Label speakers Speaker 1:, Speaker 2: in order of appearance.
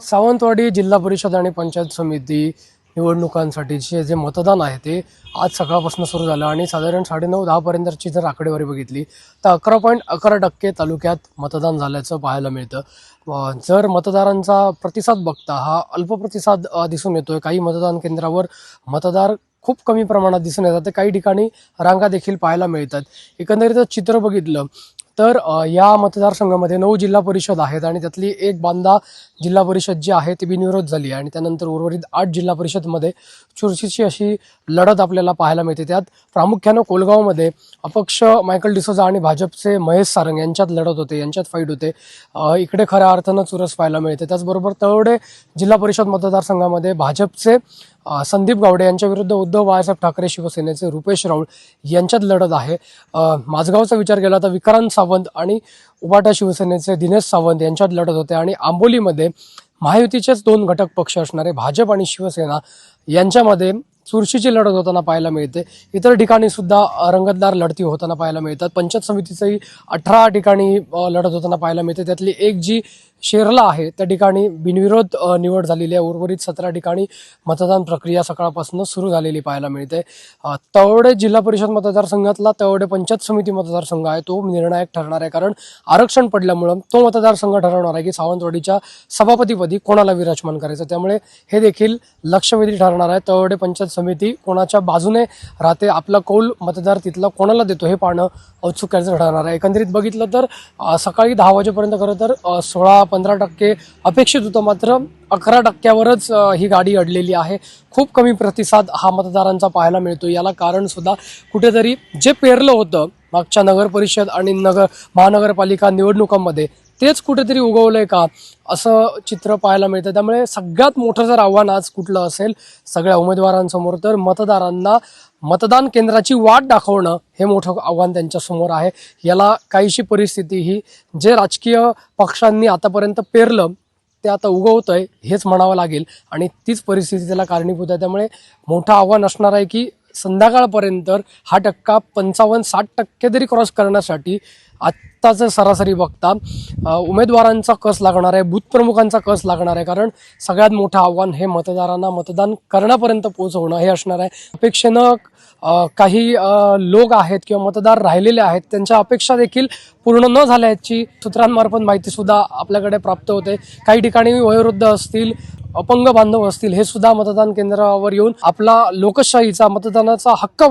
Speaker 1: सावंतवाडी जिल्हा परिषद आणि पंचायत समिती निवडणुकांसाठीचे जे मतदान आहे ते आज सकाळपासून सुरू झालं आणि साधारण 9:30-10 पर्यंतची जर आकडेवारी बघितली तर 11.11% तालुक्यात मतदान झाल्याचं पाहायला मिळतं. जर मतदारांचा प्रतिसाद बघता हा अल्प प्रतिसाद दिसून येतोय. काही मतदान केंद्रावर मतदार खूप कमी प्रमाणात दिसून येतात, तर काही ठिकाणी रांगा देखील पाहायला मिळतात. एकंदरीत चित्र बघितलं तर या मतदारसंघामध्ये 9 जिल्हा परिषद आहेत आणि त्यातली एक बांदा जिल्हा परिषद जी आहे ती बिनविरोध झाली आणि त्यानंतर उर्वरित 8 जिल्हा परिषदमध्ये चुरशीची अशी लढत आपल्याला पाहायला मिळते. त्यात प्रामुख्यानं कोलगावमध्ये अपक्ष मायकल डिसोजा आणि भाजपचे महेश सारंग यांच्यात लढत होते, यांच्यात फाईट होते. इकडे खऱ्या अर्थानं चुरस पाहायला मिळते. त्याचबरोबर तळवडे जिल्हा परिषद मतदारसंघामध्ये भाजपचे संदीप गावडे यांच्या विरुद्ध उद्धव बाळासाहेब ठाकरे शिवसेनेचे रुपेश राऊळ यांच्यात लढत आहे. माझगावचा विचार केला तर विक्रांत सावंत आणि उबाटा शिवसेनेचे दिनेश सावंत यांच्यात लढत होते आणि आंबोलीमध्ये महायुतीचेच 2 घटक पक्ष असणारे भाजप आणि शिवसेना यांच्यामध्ये चुरशीची लढत होताना पाहायला मिळते. इतर ठिकाणी सुद्धा रंगतदार लढती होताना पाहायला मिळतात. पंचायत समितीचंही 18 ठिकाणी लढत होताना पाहायला मिळते. त्यातली एक जी शेरला आहे त्या ठिकाणी बिनविरोध निवड झालेली आहे. उर्वरित 17 ठिकाणी मतदान प्रक्रिया सकाळपासून सुरू झालेली पाहायला मिळते. तळवडे जिल्हा परिषद मतदारसंघातला तळवडे पंचायत समिती मतदारसंघ आहे तो निर्णायक ठरणार आहे, कारण आरक्षण पडल्यामुळं तो मतदारसंघ ठरवणार आहे की सावंतवाडीच्या सभापतीपदी कोणाला विराजमान करायचं. त्यामुळे हे देखील लक्षवेधी ठरणार आहे. तळवडे पंचायत समिती कोणाच्या बाजूने राहते, आपला कौल मतदार तिथला कोणाला देतो हे पाहणं औत्सुक्याचं ठरणार आहे. एकंदरीत बघितलं तर सकाळी 10 वाजेपर्यंत खरं तर 16-15% अपेक्षित होतं, मात्र 11%वरच ही गाडी अडलेली आहे. खूप कमी प्रतिसाद हा मतदारांचा पाहायला मिळतो. याला कारण सुद्धा कुठेतरी जे पेरलं होतं मागच्या नगर परिषद आणि महानगरपालिका निवडणुकांमध्ये तेच कुठेतरी उगवलंय का असं चित्र पाहायला मिळतं. त्यामुळे सगळ्यात मोठं जर आव्हान आज कुठलं असेल सगळ्या उमेदवारांसमोर तर मतदारांना मतदान केंद्राची वाट दाखवणं हे मोठं आव्हान त्यांच्यासमोर आहे. याला काहीशी परिस्थिती ही जे राजकीय पक्षांनी आतापर्यंत पेरलं ते आता उगवतंय हेच म्हणावं लागेल आणि तीच परिस्थिती त्याला कारणीभूत आहे. त्यामुळे मोठं आव्हान असणार आहे की संध्याकाळपर्यंत हा टक्का 55-60% तरी क्रॉस करण्यासाठी आत्ताचं सरासरी बघता उमेदवारांचा कस लागणार आहे, बूथ प्रमुखांचा कस लागणार आहे, कारण सगळ्यात मोठं आव्हान हे मतदारांना मतदान करण्यापर्यंत पोहोचवणं हे असणार आहे. अपेक्षेनं काही लोक आहेत किंवा मतदार राहिलेले आहेत त्यांच्या अपेक्षा देखील पूर्ण न झाल्याची सूत्रांमार्फत माहिती सुद्धा आपल्याकडे प्राप्त होते. काही ठिकाणी वयोवृद्ध असतील, अपंग बांधव असतील हे सुद्धा मतदान केंद्रावर येऊन आपला लोकशाहीचा मतदानाचा हक्क